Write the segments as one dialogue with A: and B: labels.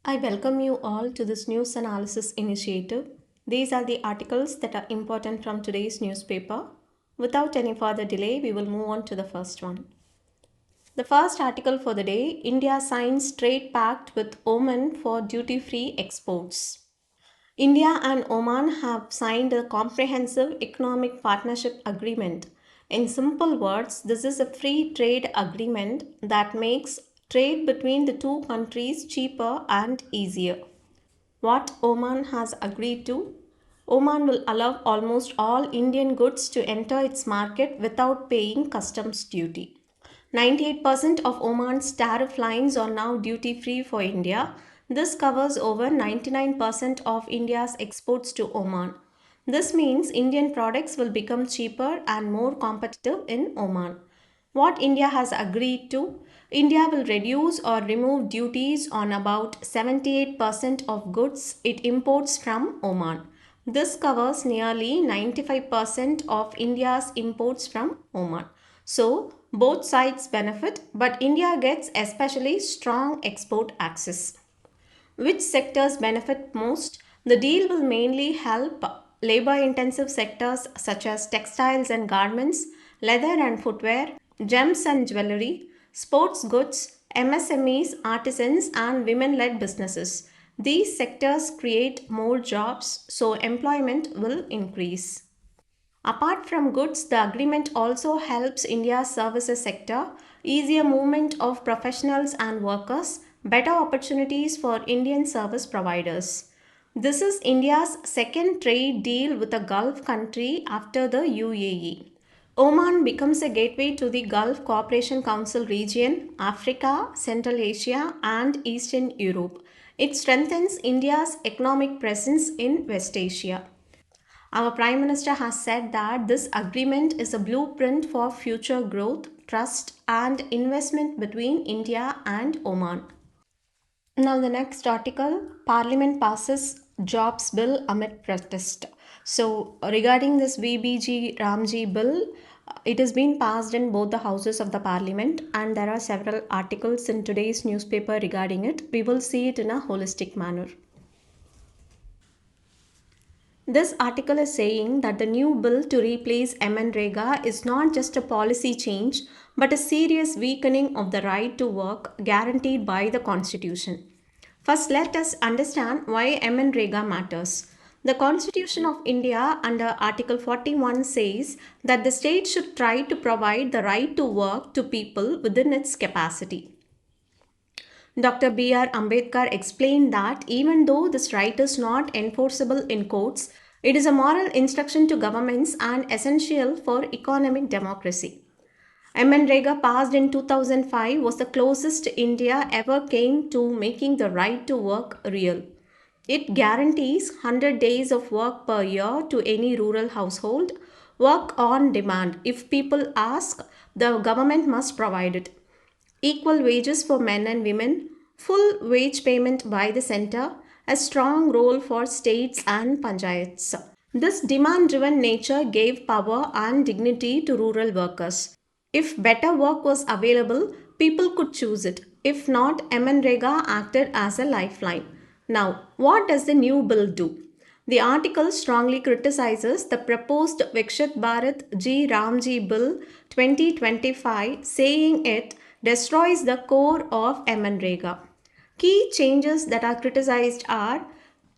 A: I welcome you all to this news analysis initiative. These are the articles that are important from today's newspaper. Without any further delay, we will move on to the first one. The first article for the day, India signs trade pact with Oman for duty-free exports. India and Oman have signed a comprehensive economic partnership agreement. In simple words, this is a free trade agreement that makes trade between the two countries cheaper and easier. What Oman has agreed to? Oman will allow almost all Indian goods to enter its market without paying customs duty. 98% of Oman's tariff lines are now duty free for India. This covers over 99% of India's exports to Oman. This means Indian products will become cheaper and more competitive in Oman. What India has agreed to? India will reduce or remove duties on about 78% of goods it imports from Oman. This covers nearly 95% of India's imports from Oman. So, both sides benefit, but India gets especially strong export access. Which sectors benefit most? The deal will mainly help labor intensive sectors such as textiles and garments, leather and footwear, gems and jewelry, sports goods, MSMEs, artisans, and women led businesses. These sectors create more jobs, so employment will increase. Apart from goods, the agreement also helps India's services sector, easier movement of professionals and workers, better opportunities for Indian service providers. This is India's second trade deal with a Gulf country after the UAE. Oman becomes a gateway to the Gulf Cooperation Council region, Africa, Central Asia, and Eastern Europe. It strengthens India's economic presence in West Asia. Our Prime Minister has said that this agreement is a blueprint for future growth, trust, and investment between India and Oman. Now, the next article, Parliament passes Jobs Bill amid protest. So, regarding this VBG Ramji bill, it has been passed in both the houses of the Parliament, and there are several articles in today's newspaper regarding it. We will see it in a holistic manner. This article is saying that the new bill to replace MNREGA is not just a policy change but a serious weakening of the right to work guaranteed by the Constitution. First, let us understand why MNREGA matters. The Constitution of India under Article 41 says that the state should try to provide the right to work to people within its capacity. Dr. B.R. Ambedkar explained that even though this right is not enforceable in courts, it is a moral instruction to governments and essential for economic democracy. MNREGA passed in 2005 was the closest India ever came to making the right to work real. It guarantees 100 days of work per year to any rural household, work on demand. If people ask, the government must provide it. Equal wages for men and women, full wage payment by the center, a strong role for states and panchayats. This demand-driven nature gave power and dignity to rural workers. If better work was available, people could choose it. If not, MNREGA acted as a lifeline. Now, what does the new bill do? The article strongly criticizes the proposed Viksit Bharat G Ramji Bill 2025, saying it destroys the core of MNREGA. Key changes that are criticized are: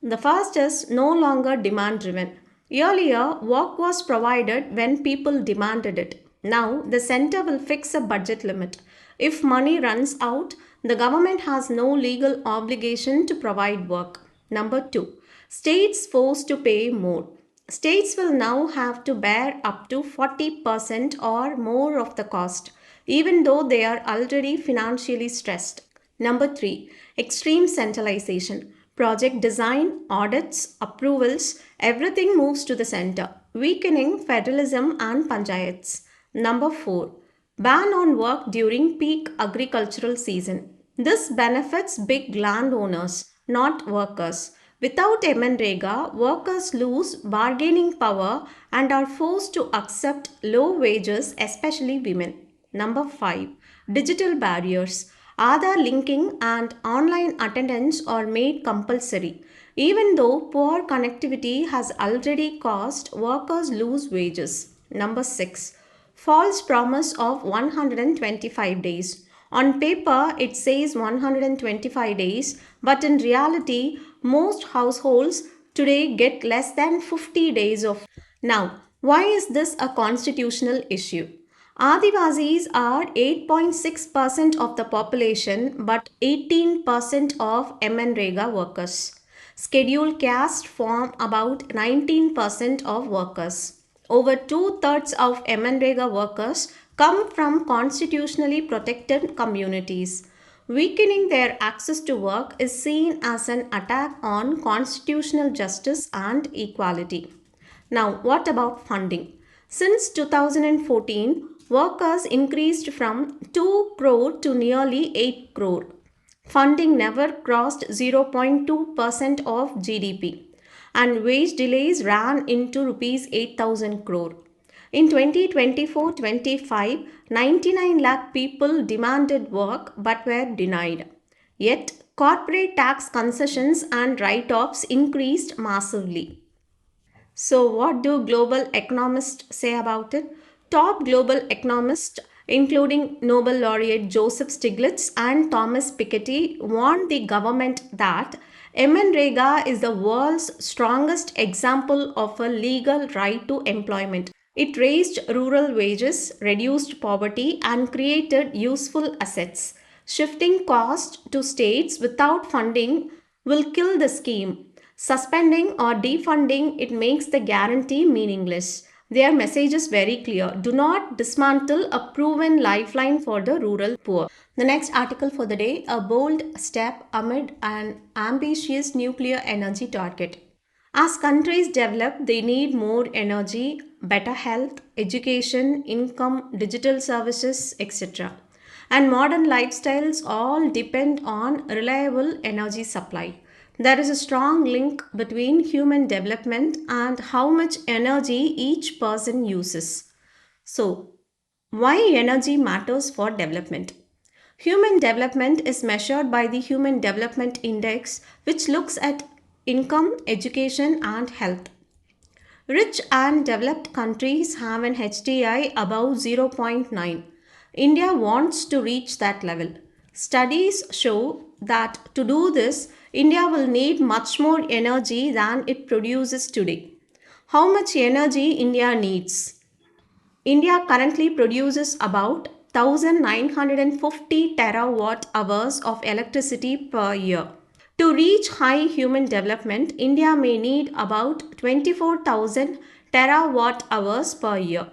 A: the first is no longer demand driven. Earlier, work was provided when people demanded it. Now, the center will fix a budget limit. If money runs out, the government has no legal obligation to provide work. Number two, states forced to pay more. States will now have to bear up to 40% or more of the cost, even though they are already financially stressed. Number three, extreme centralization. Project design, audits, approvals, everything moves to the center, weakening federalism and panchayats. Number four, ban on work during peak agricultural season. This benefits big landowners, not workers. Without MNREGA, workers lose bargaining power and are forced to accept low wages, especially women. Number 5. Digital barriers. Aadhaar linking and online attendance are made compulsory, even though poor connectivity has already caused workers lose wages. Number 6. False promise of 125 days. On paper, it says 125 days, but in reality, most households today get less than 50 days of. Now, why is this a constitutional issue? Adivasis are 8.6% of the population but 18% of MNREGA workers. Scheduled caste form about 19% of workers. Over two-thirds of MNREGA workers come from constitutionally protected communities. Weakening their access to work is seen as an attack on constitutional justice and equality. Now, what about funding? Since 2014, workers increased from 2 crore to nearly 8 crore. Funding never crossed 0.2% of GDP, and wage delays ran into rupees 8,000 crore. In 2024-25, 99 lakh people demanded work but were denied. Yet, corporate tax concessions and write-offs increased massively. So, what do global economists say about it? Top global economists, including Nobel laureate Joseph Stiglitz and Thomas Piketty, warned the government that MNREGA is the world's strongest example of a legal right to employment. It raised rural wages, reduced poverty, and created useful assets. Shifting cost to states without funding will kill the scheme. Suspending or defunding it makes the guarantee meaningless. Their message is very clear. Do not dismantle a proven lifeline for the rural poor. The next article for the day, a bold step amid an ambitious nuclear energy target. As countries develop, they need more energy, better health, education, income, digital services, etc. And modern lifestyles all depend on reliable energy supply. There is a strong link between human development and how much energy each person uses. So, why energy matters for development? Human development is measured by the Human Development Index, which looks at income, education, and health. Rich and developed countries have an HDI above zero point 0.9. India wants to reach that level. Studies show that to do this, India will need much more energy than it produces today. How much energy India needs? India currently produces about 1950 terawatt hours of electricity per year. To reach high human development, India may need about 24,000 terawatt hours per year.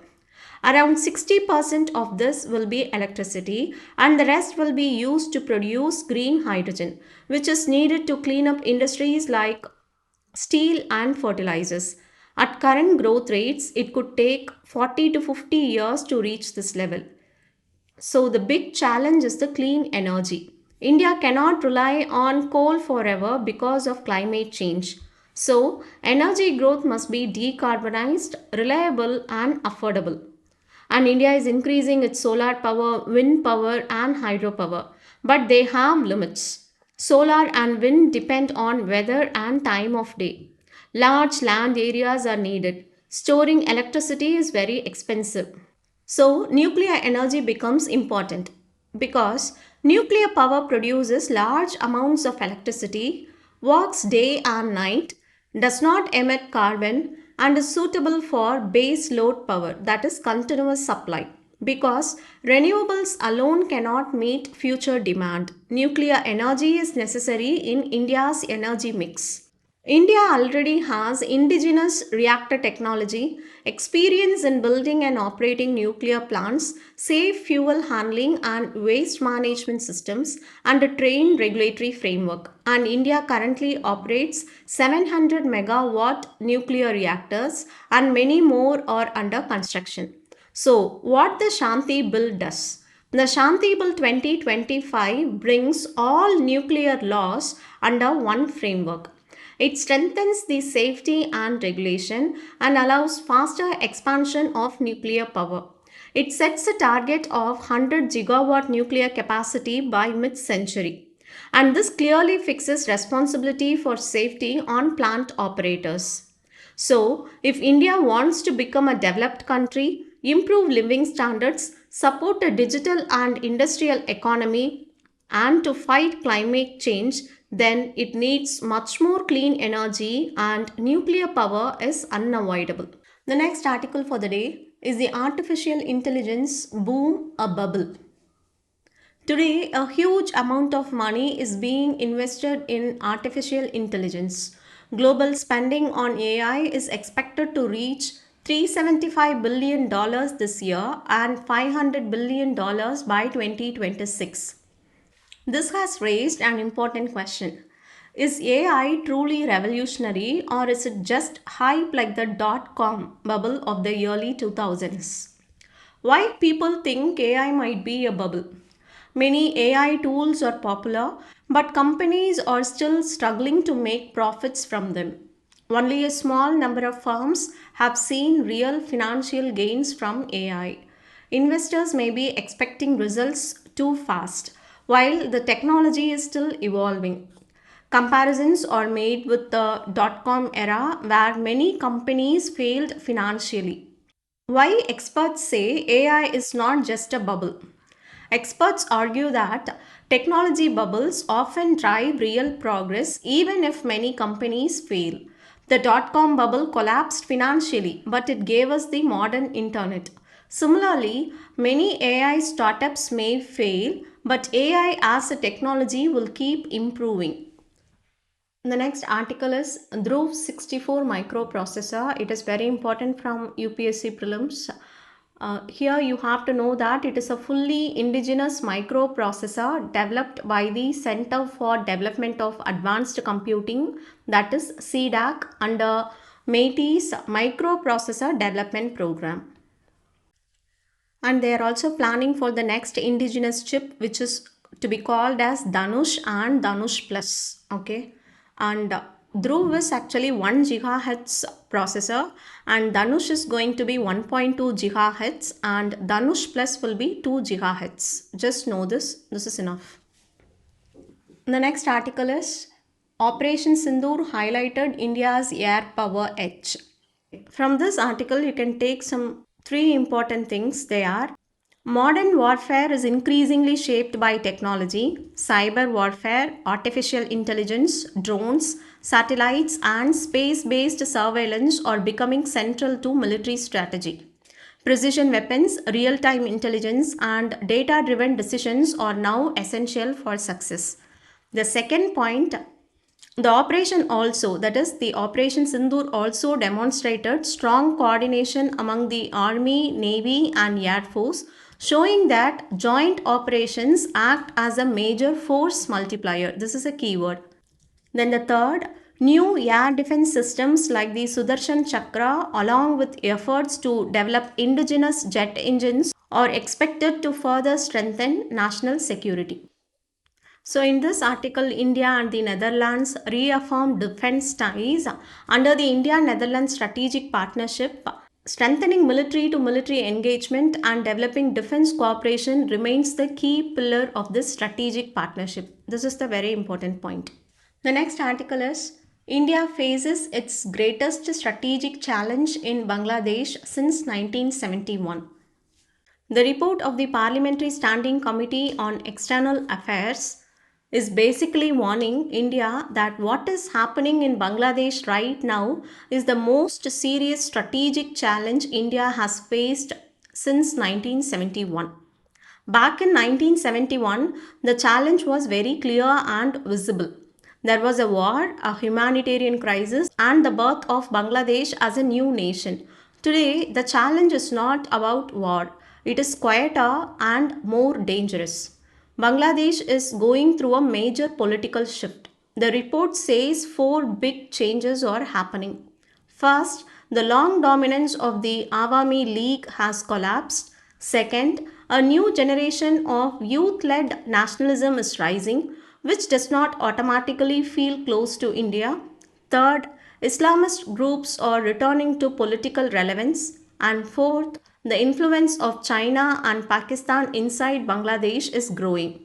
A: Around 60% of this will be electricity and the rest will be used to produce green hydrogen, which is needed to clean up industries like steel and fertilizers. At current growth rates, it could take 40 to 50 years to reach this level. So, the big challenge is the clean energy. India cannot rely on coal forever because of climate change. So, energy growth must be decarbonized, reliable, and affordable. And India is increasing its solar power, wind power, and hydropower, but they have limits. Solar and wind depend on weather and time of day. Large land areas are needed. Storing electricity is very expensive. So, nuclear energy becomes important because nuclear power produces large amounts of electricity, works day and night, does not emit carbon, and is suitable for base load power, that is, continuous supply. Because renewables alone cannot meet future demand, nuclear energy is necessary in India's energy mix. India already has indigenous reactor technology, experience in building and operating nuclear plants, safe fuel handling and waste management systems, and a trained regulatory framework. And India currently operates 700 megawatt nuclear reactors, and many more are under construction. So, what the Shanti Bill does? The Shanti Bill 2025 brings all nuclear laws under one framework. It strengthens the safety and regulation and allows faster expansion of nuclear power. It sets a target of 100 gigawatt nuclear capacity by mid-century. And this clearly fixes responsibility for safety on plant operators. So, if India wants to become a developed country, improve living standards, support a digital and industrial economy, and to fight climate change, then it needs much more clean energy and nuclear power is unavoidable. The next article for the day is the artificial intelligence boom a bubble. Today, a huge amount of money is being invested in artificial intelligence. Global spending on AI is expected to reach $375 billion this year and $500 billion by 2026. This has raised an important question. Is AI truly revolutionary or is it just hype like the dot-com bubble of the early 2000s? Why people think AI might be a bubble? Many AI tools are popular, but companies are still struggling to make profits from them. Only a small number of firms have seen real financial gains from AI. Investors may be expecting results too fast, while the technology is still evolving. Comparisons are made with the dot-com era where many companies failed financially. Why experts say AI is not just a bubble? Experts argue that technology bubbles often drive real progress even if many companies fail. The dot-com bubble collapsed financially, but it gave us the modern internet. Similarly, many AI startups may fail, but AI as a technology will keep improving. The next article is Dhruv 64 microprocessor. It is very important from UPSC prelims. Here you have to know that it is a fully indigenous microprocessor developed by the Center for Development of Advanced Computing, that is CDAC, under METI's Microprocessor Development Program. And they are also planning for the next indigenous chip, which is to be called as Dhanush and Dhanush Plus. Okay, and Dhruv is actually 1 gigahertz processor and Dhanush is going to be 1.2 gigahertz and Dhanush Plus will be 2 gigahertz. Just know this is enough. The next article is Operation Sindoor highlighted India's air power edge. From this article you can take some three important things. They are: modern warfare is increasingly shaped by technology. Cyber warfare, artificial intelligence, drones, satellites, and space-based surveillance are becoming central to military strategy. Precision weapons, real-time intelligence, and data-driven decisions are now essential for success. The second point, the operation also, that is the Operation Sindoor also demonstrated strong coordination among the Army, Navy and Air Force, showing that joint operations act as a major force multiplier. This is a keyword. Then the third, new air defense systems like the Sudarshan Chakra along with efforts to develop indigenous jet engines are expected to further strengthen national security. So in this article, India and the Netherlands reaffirmed defense ties under the India-Netherlands Strategic Partnership. Strengthening military to military engagement and developing defense cooperation remains the key pillar of this strategic partnership. This is the very important point. The next article is India faces its greatest strategic challenge in Bangladesh since 1971. The report of the Parliamentary Standing Committee on External Affairs is basically warning India that what is happening in Bangladesh right now is the most serious strategic challenge India has faced since 1971. Back in 1971, the challenge was very clear and visible. There was a war, a humanitarian crisis, and the birth of Bangladesh as a new nation. Today, the challenge is not about war. It is quieter and more dangerous. Bangladesh is going through a major political shift. The report says four big changes are happening. First, the long dominance of the Awami League has collapsed. Second, a new generation of youth-led nationalism is rising, which does not automatically feel close to India. Third, Islamist groups are returning to political relevance. And fourth, the influence of China and Pakistan inside Bangladesh is growing.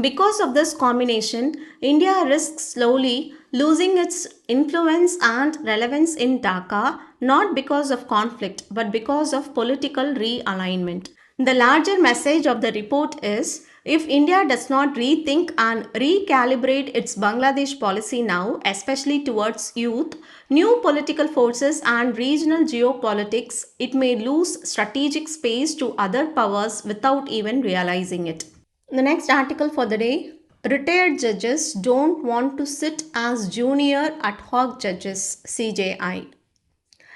A: Because of this combination, India risks slowly losing its influence and relevance in Dhaka, not because of conflict but because of political realignment. The larger message of the report is if India does not rethink and recalibrate its Bangladesh policy now, especially towards youth, new political forces, and regional geopolitics, it may lose strategic space to other powers without even realizing it. The next article for the day, retired judges don't want to sit as junior ad hoc judges, CJI.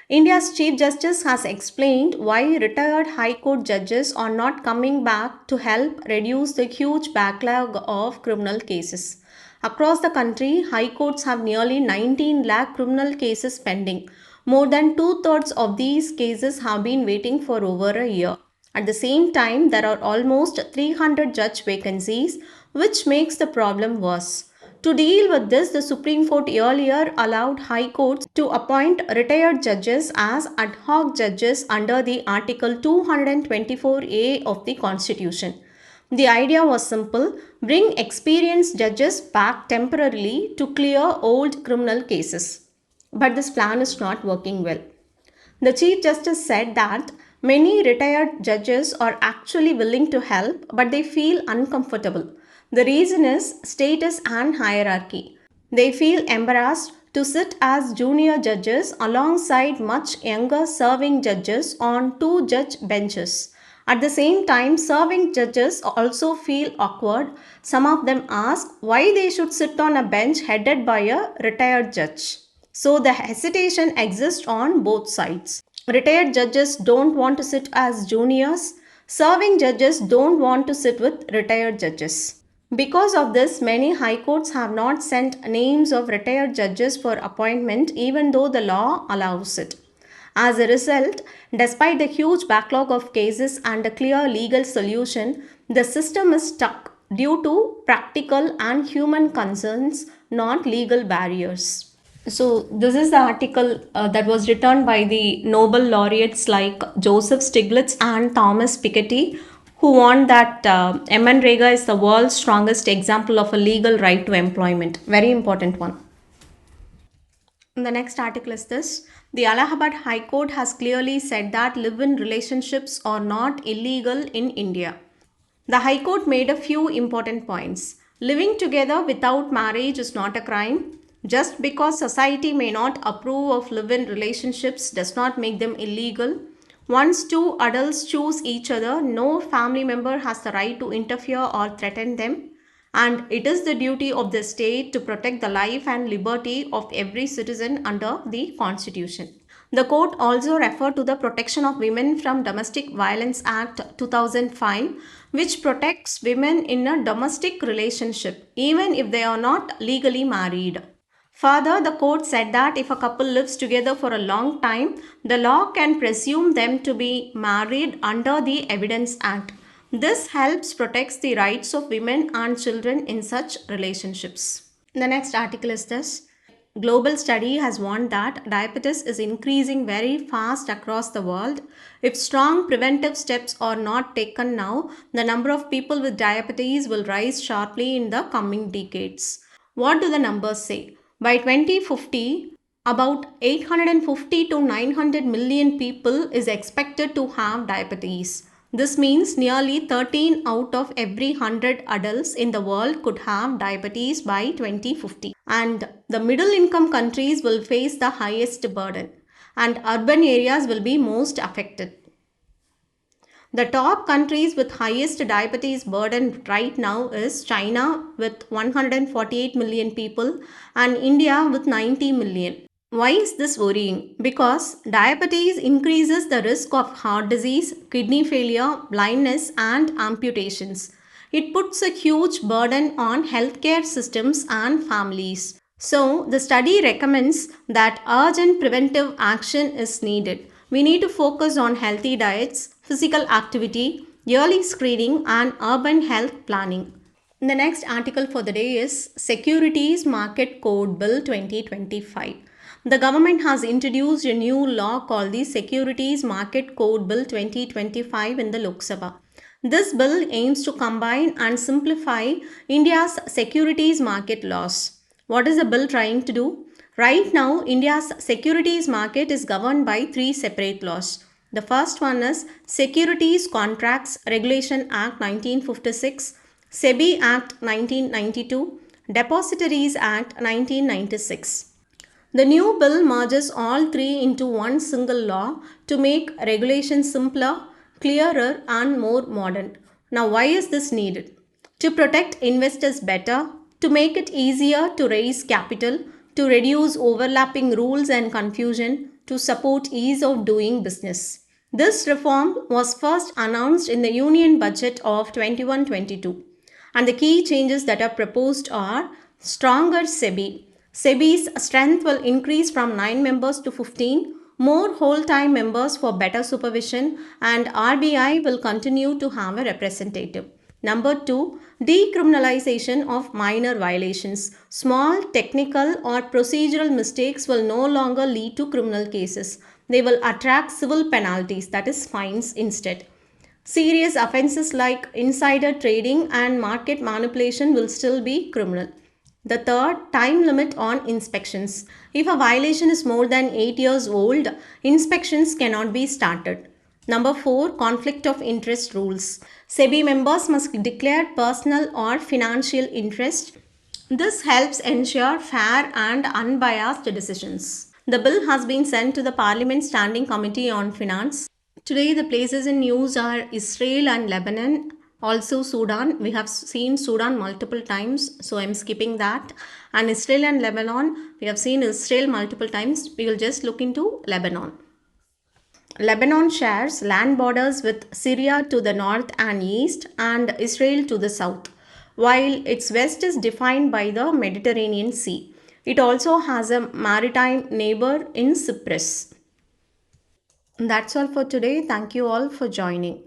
A: India's Chief Justice has explained why retired High Court judges are not coming back to help reduce the huge backlog of criminal cases. Across the country, High Courts have nearly 19 lakh criminal cases pending. More than two-thirds of these cases have been waiting for over a year. At the same time, there are almost 300 judge vacancies, which makes the problem worse. To deal with this, the Supreme Court earlier allowed High Courts to appoint retired judges as ad hoc judges under the Article 224A of the Constitution. The idea was simple: bring experienced judges back temporarily to clear old criminal cases. But this plan is not working well. The Chief Justice said that many retired judges are actually willing to help, but they feel uncomfortable. The reason is status and hierarchy. They feel embarrassed to sit as junior judges alongside much younger serving judges on two judge benches. At the same time, serving judges also feel awkward. Some of them ask why they should sit on a bench headed by a retired judge. So the hesitation exists on both sides. Retired judges don't want to sit as juniors. Serving judges don't want to sit with retired judges. Because of this, many high courts have not sent names of retired judges for appointment even though the law allows it. As a result, despite the huge backlog of cases and a clear legal solution, the system is stuck due to practical and human concerns, not legal barriers. So, this is the article that was written by the Nobel laureates like Joseph Stiglitz and Thomas Piketty, who warned that MNREGA is the world's strongest example of a legal right to employment. Very important one. The next article is this. The Allahabad High Court has clearly said that live-in relationships are not illegal in India. The High Court made a few important points. Living together without marriage is not a crime. Just because society may not approve of live-in relationships does not make them illegal. Once two adults choose each other, no family member has the right to interfere or threaten them. And it is the duty of the state to protect the life and liberty of every citizen under the Constitution. The court also referred to the Protection of Women from Domestic Violence Act 2005, which protects women in a domestic relationship even if they are not legally married. Further, the court said that if a couple lives together for a long time, the law can presume them to be married under the Evidence Act. This helps protect the rights of women and children in such relationships. The next article is this. Global study has warned that diabetes is increasing very fast across the world. If strong preventive steps are not taken now, the number of people with diabetes will rise sharply in the coming decades. What do the numbers say? By 2050, about 850 to 900 million people is expected to have diabetes. This means nearly 13 out of every 100 adults in the world could have diabetes by 2050. And the middle income countries will face the highest burden, and urban areas will be most affected. The top countries with highest diabetes burden right now is China with 148 million people and India with 90 million. Why is this worrying? Because diabetes increases the risk of heart disease, kidney failure, blindness, and amputations. It puts a huge burden on healthcare systems and families. So, the study recommends that urgent preventive action is needed. We need to focus on healthy diets, physical activity, early screening, and urban health planning. The next article for the day is Securities Market Code Bill 2025. The government has introduced a new law called the Securities Market Code Bill 2025 in the Lok Sabha. This bill aims to combine and simplify India's securities market laws. What is the bill trying to do? Right now, India's securities market is governed by three separate laws. The first one is Securities Contracts Regulation Act 1956, SEBI Act 1992, Depositories Act 1996. The new bill merges all three into one single law to make regulations simpler, clearer, and more modern. Now, why is this needed? To protect investors better, to make it easier to raise capital, to reduce overlapping rules and confusion, to support ease of doing business. This reform was first announced in the Union Budget of 21-22, and the key changes that are proposed are stronger SEBI. SEBI's strength will increase from 9 members to 15, more whole-time members for better supervision, and RBI will continue to have a representative. Number 2, decriminalization of minor violations. Small technical or procedural mistakes will no longer lead to criminal cases. They will attract civil penalties, that is fines instead. Serious offenses like insider trading and market manipulation will still be criminal. The third, time limit on inspections. If a violation is more than 8 years old, inspections cannot be started. Number 4, conflict of interest rules. SEBI members must declare personal or financial interest. This helps ensure fair and unbiased decisions. The bill has been sent to the Parliament Standing Committee on Finance. Today, the places in news are Israel and Lebanon, also Sudan. We have seen Sudan multiple times, so I'm skipping that. And Israel and Lebanon, we have seen Israel multiple times. We will just look into Lebanon. Lebanon shares land borders with Syria to the north and east and Israel to the south, while its west is defined by the Mediterranean Sea. It also has a maritime neighbor in Cyprus. That's all for today. Thank you all for joining.